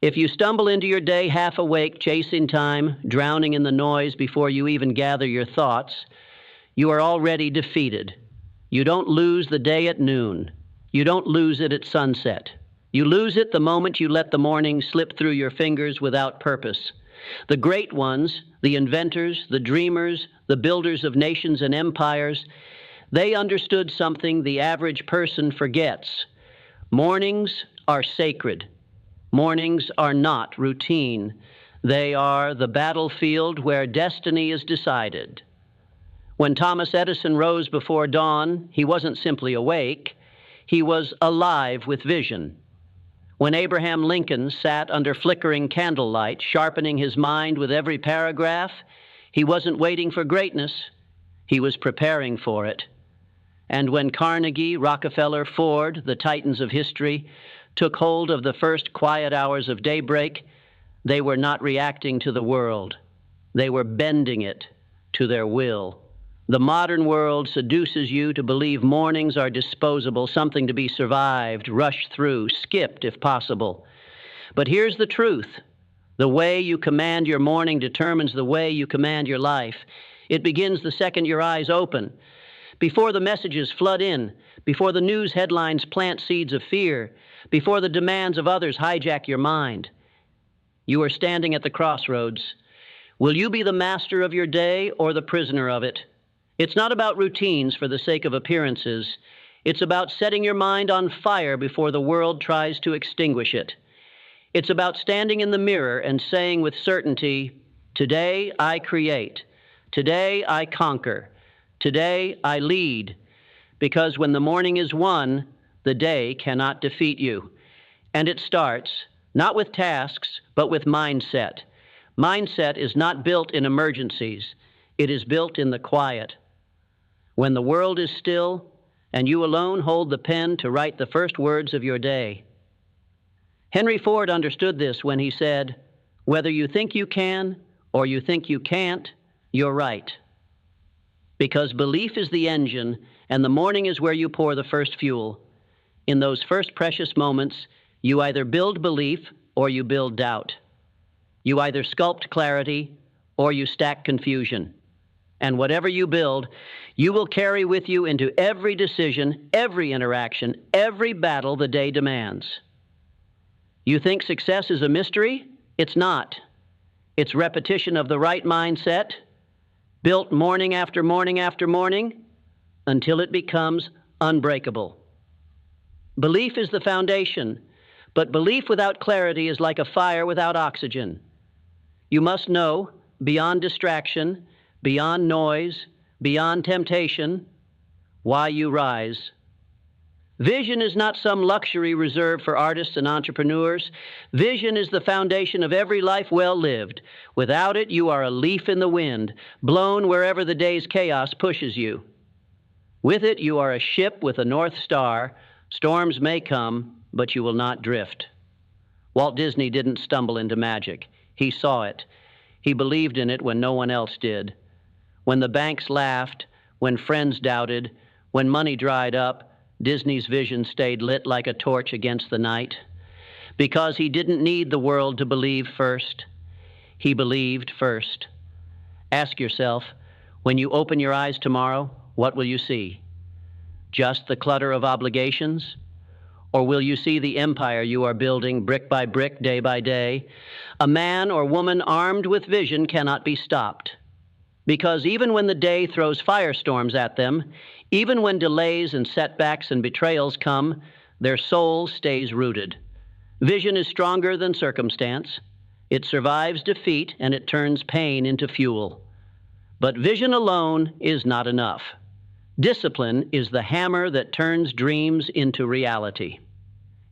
If you stumble into your day half awake, chasing time, drowning in the noise before you even gather your thoughts, you are already defeated. You don't lose the day at noon. You don't lose it at sunset. You lose it the moment you let the morning slip through your fingers without purpose. The great ones, the inventors, the dreamers, the builders of nations and empires, they understood something the average person forgets. Mornings are sacred. Mornings are not routine. They are the battlefield where destiny is decided. When Thomas Edison rose before dawn, he wasn't simply awake, he was alive with vision. When Abraham Lincoln sat under flickering candlelight, sharpening his mind with every paragraph, he wasn't waiting for greatness, he was preparing for it. And when Carnegie, Rockefeller, Ford, the titans of history, took hold of the first quiet hours of daybreak, they were not reacting to the world. They were bending it to their will. The modern world seduces you to believe mornings are disposable, something to be survived, rushed through, skipped if possible. But here's the truth. The way you command your morning determines the way you command your life. It begins the second your eyes open. Before the messages flood in, before the news headlines plant seeds of fear, before the demands of others hijack your mind. You are standing at the crossroads. Will you be the master of your day or the prisoner of it? It's not about routines for the sake of appearances. It's about setting your mind on fire before the world tries to extinguish it. It's about standing in the mirror and saying with certainty, today I create. Today I conquer. Today I lead. Because when the morning is won, the day cannot defeat you. And it starts, not with tasks, but with mindset. Mindset is not built in emergencies. It is built in the quiet. When the world is still, and you alone hold the pen to write the first words of your day. Henry Ford understood this when he said, whether you think you can or you think you can't, you're right. Because belief is the engine, and the morning is where you pour the first fuel. In those first precious moments, you either build belief or you build doubt. You either sculpt clarity or you stack confusion. And whatever you build, you will carry with you into every decision, every interaction, every battle the day demands. You think success is a mystery? It's not. It's repetition of the right mindset, built morning after morning after morning, until it becomes unbreakable. Belief is the foundation, but belief without clarity is like a fire without oxygen. You must know, beyond distraction, beyond noise, beyond temptation, why you rise. Vision is not some luxury reserved for artists and entrepreneurs. Vision is the foundation of every life well lived. Without it, you are a leaf in the wind, blown wherever the day's chaos pushes you. With it, you are a ship with a North Star. Storms may come, but you will not drift. Walt Disney didn't stumble into magic. He saw it. He believed in it when no one else did. When the banks laughed, when friends doubted, when money dried up, Disney's vision stayed lit like a torch against the night. Because he didn't need the world to believe first. He believed first. Ask yourself, when you open your eyes tomorrow, what will you see? Just the clutter of obligations? Or will you see the empire you are building brick by brick, day by day? A man or woman armed with vision cannot be stopped. Because even when the day throws firestorms at them, even when delays and setbacks and betrayals come, their soul stays rooted. Vision is stronger than circumstance. It survives defeat and it turns pain into fuel. But vision alone is not enough. Discipline is the hammer that turns dreams into reality.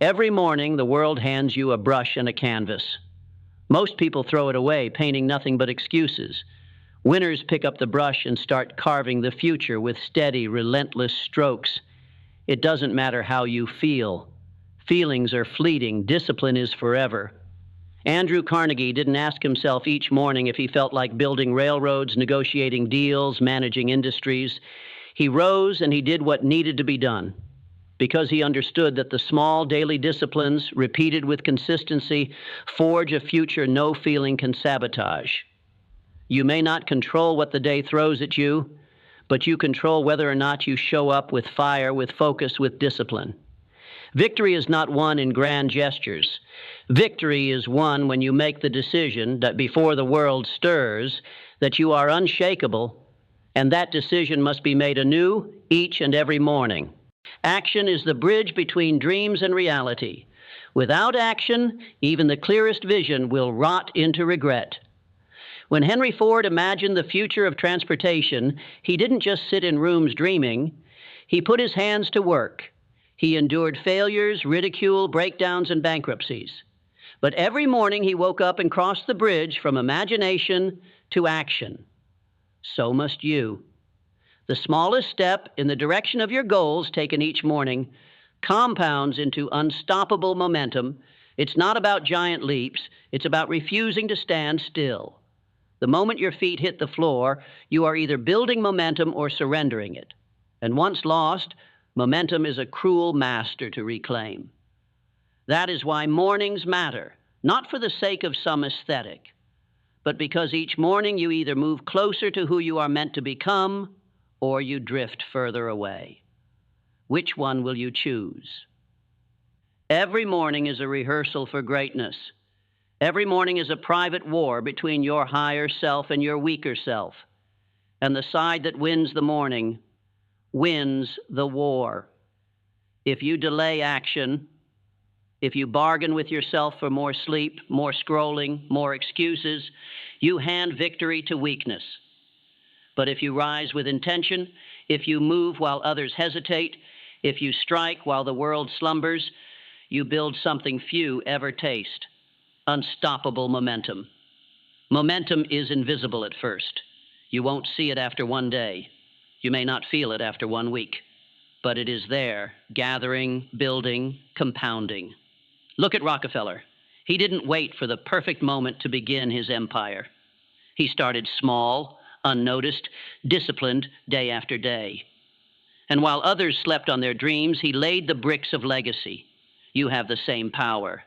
Every morning, the world hands you a brush and a canvas. Most people throw it away, painting nothing but excuses. Winners pick up the brush and start carving the future with steady, relentless strokes. It doesn't matter how you feel. Feelings are fleeting. Discipline is forever. Andrew Carnegie didn't ask himself each morning if he felt like building railroads, negotiating deals, managing industries. He rose and he did what needed to be done. because he understood that the small daily disciplines, repeated with consistency, forge a future no feeling can sabotage. You may not control what the day throws at you, but you control whether or not you show up with fire, with focus, with discipline. Victory is not won in grand gestures. Victory is won when you make the decision that before the world stirs, that you are unshakable, and that decision must be made anew each and every morning. Action is the bridge between dreams and reality. Without action, even the clearest vision will rot into regret. When Henry Ford imagined the future of transportation, he didn't just sit in rooms dreaming. He put his hands to work. He endured failures, ridicule, breakdowns, and bankruptcies. But every morning he woke up and crossed the bridge from imagination to action. So must you. The smallest step in the direction of your goals taken each morning compounds into unstoppable momentum. It's not about giant leaps. It's about refusing to stand still. The moment your feet hit the floor, you are either building momentum or surrendering it. And once lost, momentum is a cruel master to reclaim. That is why mornings matter, not for the sake of some aesthetic, but because each morning you either move closer to who you are meant to become or you drift further away. Which one will you choose? Every morning is a rehearsal for greatness. Every morning is a private war between your higher self and your weaker self. And the side that wins the morning wins the war. If you delay action, if you bargain with yourself for more sleep, more scrolling, more excuses, you hand victory to weakness. But if you rise with intention, if you move while others hesitate, if you strike while the world slumbers, you build something few ever taste: unstoppable momentum. Momentum is invisible at first. You won't see it after one day. You may not feel it after 1 week. But it is there, gathering, building, compounding. Look at Rockefeller. He didn't wait for the perfect moment to begin his empire. He started small, unnoticed, disciplined day after day. And while others slept on their dreams, he laid the bricks of legacy. You have the same power.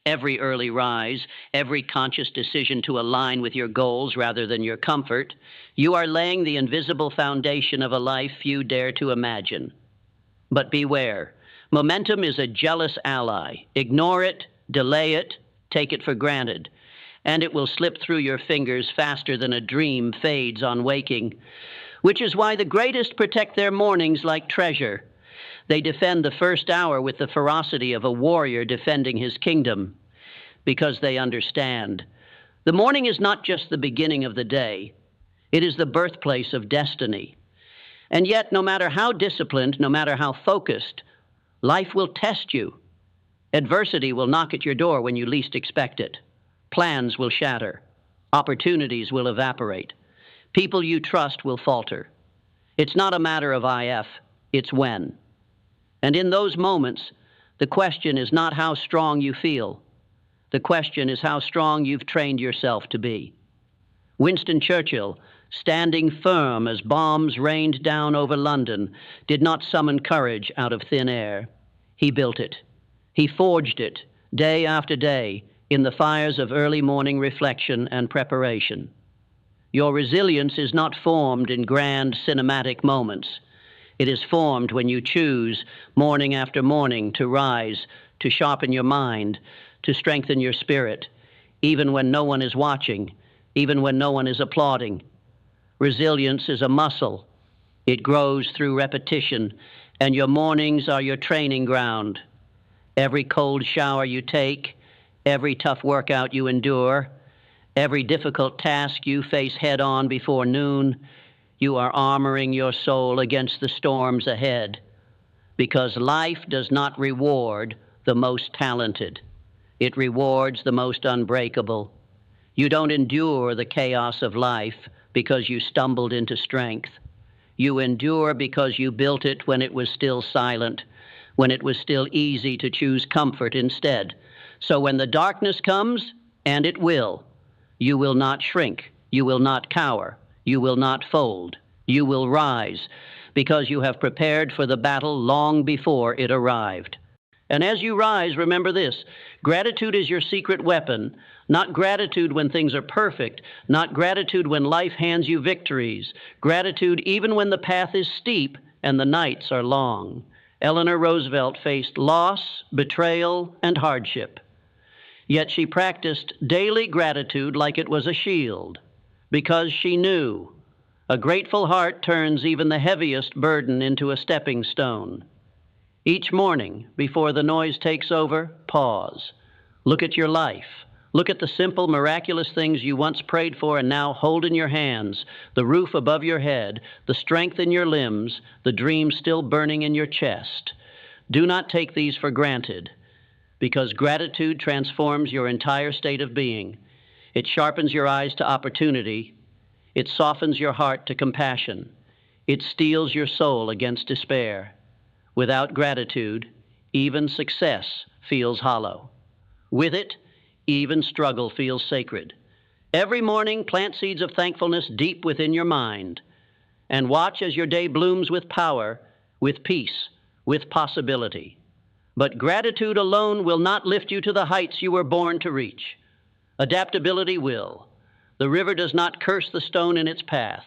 Every early rise, every conscious decision to align with your goals rather than your comfort, you are laying the invisible foundation of a life few dare to imagine. But beware, momentum is a jealous ally. Ignore it, delay it, take it for granted, and it will slip through your fingers faster than a dream fades on waking, which is why the greatest protect their mornings like treasure. They defend the first hour with the ferocity of a warrior defending his kingdom, because they understand. The morning is not just the beginning of the day. It is the birthplace of destiny. And yet, no matter how disciplined, no matter how focused, life will test you. Adversity will knock at your door when you least expect it. Plans will shatter. Opportunities will evaporate. People you trust will falter. It's not a matter of if, it's when. And in those moments, the question is not how strong you feel. The question is how strong you've trained yourself to be. Winston Churchill, standing firm as bombs rained down over London, did not summon courage out of thin air. He built it. He forged it, day after day, in the fires of early morning reflection and preparation. Your resilience is not formed in grand cinematic moments. It is formed when you choose, morning after morning, to rise, to sharpen your mind, to strengthen your spirit, even when no one is watching, even when no one is applauding. Resilience is a muscle. It grows through repetition, and your mornings are your training ground. Every cold shower you take, every tough workout you endure, every difficult task you face head-on before noon, you are armoring your soul against the storms ahead, because life does not reward the most talented. It rewards the most unbreakable. You don't endure the chaos of life because you stumbled into strength. You endure because you built it when it was still silent, when it was still easy to choose comfort instead. So when the darkness comes, and it will, you will not shrink, you will not cower, you will not fold, you will rise, because you have prepared for the battle long before it arrived. And as you rise, remember this: gratitude is your secret weapon, not gratitude when things are perfect, not gratitude when life hands you victories, gratitude even when the path is steep and the nights are long. Eleanor Roosevelt faced loss, betrayal, and hardship. Yet she practiced daily gratitude like it was a shield, because she knew a grateful heart turns even the heaviest burden into a stepping stone. Each morning, before the noise takes over, pause. Look at your life. Look at the simple, miraculous things you once prayed for and now hold in your hands: the roof above your head, the strength in your limbs, the dream still burning in your chest. Do not take these for granted, because gratitude transforms your entire state of being. It sharpens your eyes to opportunity. It softens your heart to compassion. It steels your soul against despair. Without gratitude, even success feels hollow. With it, even struggle feels sacred. Every morning, plant seeds of thankfulness deep within your mind, and watch as your day blooms with power, with peace, with possibility. But gratitude alone will not lift you to the heights you were born to reach. Adaptability will. The river does not curse the stone in its path.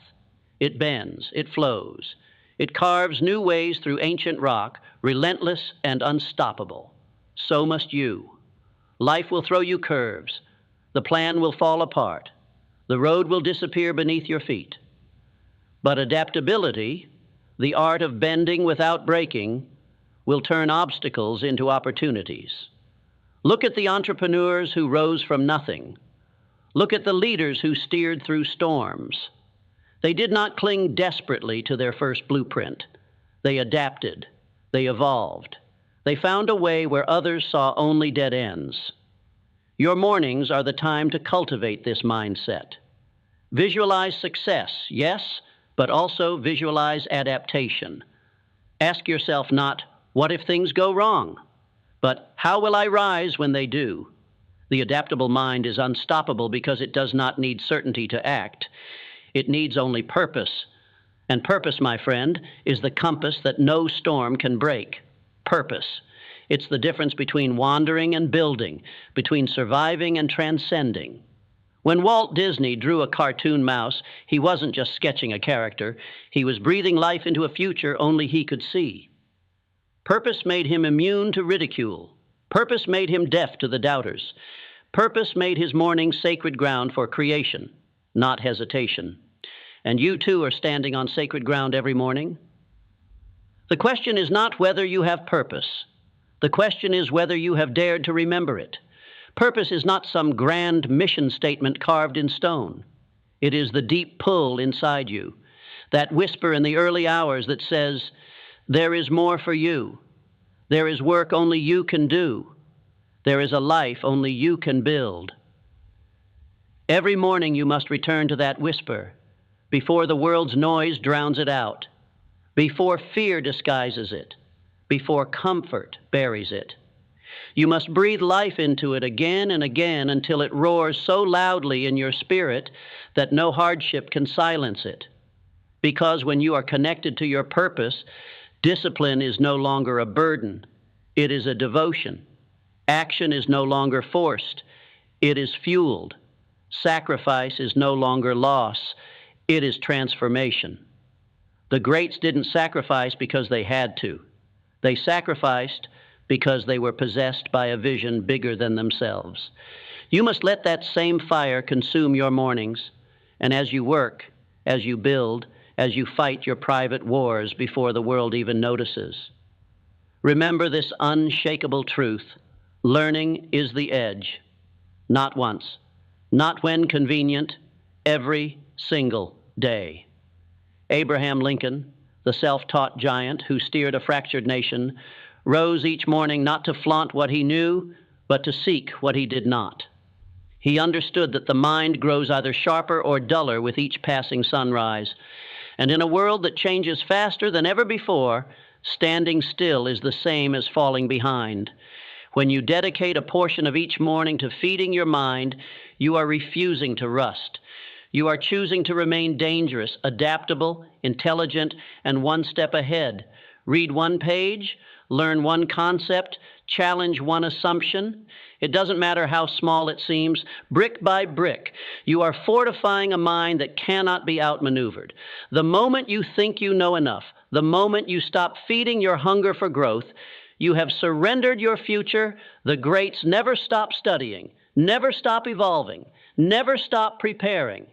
It bends, it flows. It carves new ways through ancient rock, relentless and unstoppable. So must you. Life will throw you curves. The plan will fall apart. The road will disappear beneath your feet. But adaptability, the art of bending without breaking, will turn obstacles into opportunities. Look at the entrepreneurs who rose from nothing. Look at the leaders who steered through storms. They did not cling desperately to their first blueprint. They adapted. They evolved. They found a way where others saw only dead ends. Your mornings are the time to cultivate this mindset. Visualize success, yes, but also visualize adaptation. Ask yourself not, what if things go wrong? But how will I rise when they do? The adaptable mind is unstoppable because it does not need certainty to act. It needs only purpose. And purpose, my friend, is the compass that no storm can break. Purpose. It's the difference between wandering and building, between surviving and transcending. When Walt Disney drew a cartoon mouse, he wasn't just sketching a character. He was breathing life into a future only he could see. Purpose made him immune to ridicule. Purpose made him deaf to the doubters. Purpose made his morning sacred ground for creation, not hesitation. And you too are standing on sacred ground every morning. The question is not whether you have purpose. The question is whether you have dared to remember it. Purpose is not some grand mission statement carved in stone. It is the deep pull inside you, that whisper in the early hours that says, there is more for you. There is work only you can do. There is a life only you can build. Every morning you must return to that whisper, before the world's noise drowns it out, before fear disguises it, before comfort buries it. You must breathe life into it again and again until it roars so loudly in your spirit that no hardship can silence it. Because when you are connected to your purpose, discipline is no longer a burden. It is a devotion. Action is no longer forced. It is fueled. Sacrifice is no longer loss. It is transformation. The greats didn't sacrifice because they had to. They sacrificed because they were possessed by a vision bigger than themselves. You must let that same fire consume your mornings, and as you work, as you build, as you fight your private wars before the world even notices. Remember this unshakable truth: learning is the edge. Not once, not when convenient, every single day. Abraham Lincoln, the self-taught giant who steered a fractured nation, rose each morning not to flaunt what he knew, but to seek what he did not. He understood that the mind grows either sharper or duller with each passing sunrise. And in a world that changes faster than ever before, standing still is the same as falling behind. When you dedicate a portion of each morning to feeding your mind, you are refusing to rust. You are choosing to remain dangerous, adaptable, intelligent, and one step ahead. Read one page, learn one concept, challenge one assumption. It doesn't matter how small it seems, brick by brick, you are fortifying a mind that cannot be outmaneuvered. The moment you think you know enough, the moment you stop feeding your hunger for growth, you have surrendered your future. The greats never stop studying, never stop evolving, never stop preparing,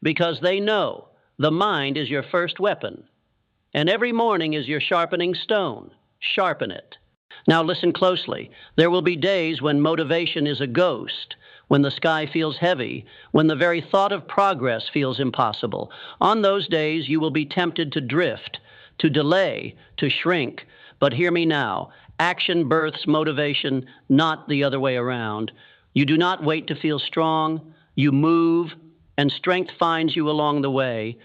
because they know the mind is your first weapon, and every morning is your sharpening stone. Sharpen it. Now listen closely. There will be days when motivation is a ghost, when the sky feels heavy, when the very thought of progress feels impossible. On those days, you will be tempted to drift, to delay, to shrink. But hear me now. Action births motivation, not the other way around. You do not wait to feel strong. You move, and strength finds you along the way.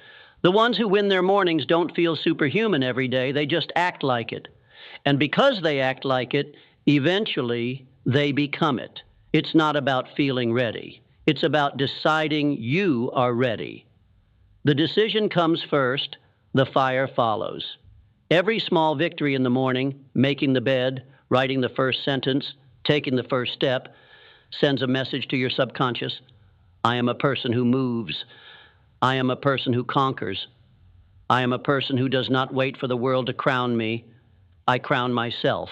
The ones who win their mornings don't feel superhuman every day. They just act like it. And because they act like it, eventually they become it. It's not about feeling ready. It's about deciding you are ready. The decision comes first, the fire follows. Every small victory in the morning, making the bed, writing the first sentence, taking the first step, sends a message to your subconscious. I am a person who moves. I am a person who conquers. I am a person who does not wait for the world to crown me. I crown myself.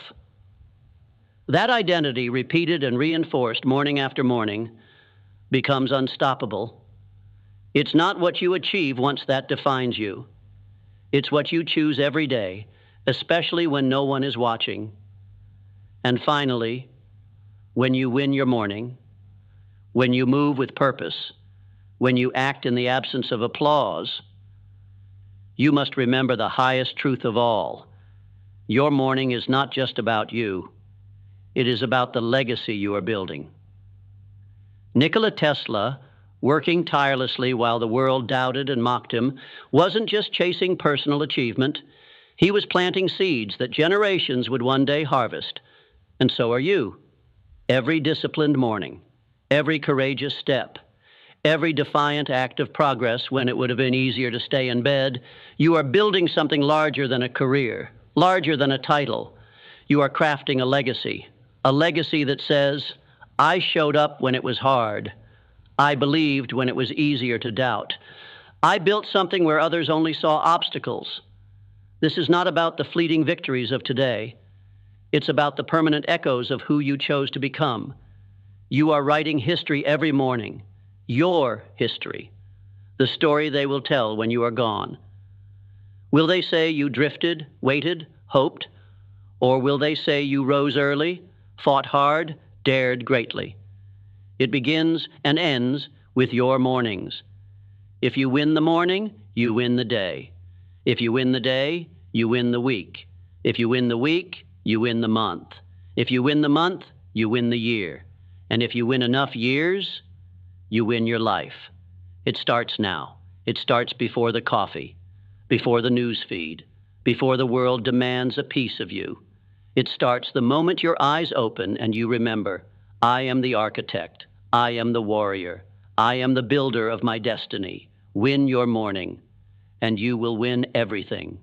That identity, repeated and reinforced morning after morning, becomes unstoppable. It's not what you achieve once that defines you. It's what you choose every day, especially when no one is watching. And finally, when you win your morning, when you move with purpose, when you act in the absence of applause, you must remember the highest truth of all. Your morning is not just about you. It is about the legacy you are building. Nikola Tesla, working tirelessly while the world doubted and mocked him, wasn't just chasing personal achievement. He was planting seeds that generations would one day harvest. And so are you. Every disciplined morning, every courageous step, every defiant act of progress when it would have been easier to stay in bed, you are building something larger than a career, larger than a title. You are crafting a legacy that says, I showed up when it was hard. I believed when it was easier to doubt. I built something where others only saw obstacles. This is not about the fleeting victories of today. It's about the permanent echoes of who you chose to become. You are writing history every morning, your history, the story they will tell when you are gone. Will they say you drifted, waited, hoped? Or will they say you rose early, fought hard, dared greatly? It begins and ends with your mornings. If you win the morning, you win the day. If you win the day, you win the week. If you win the week, you win the month. If you win the month, you win the year. And if you win enough years, you win your life. It starts now. It starts before the coffee, before the news feed, before the world demands a piece of you. It starts the moment your eyes open and you remember, I am the architect. I am the warrior. I am the builder of my destiny. Win your morning, and you will win everything.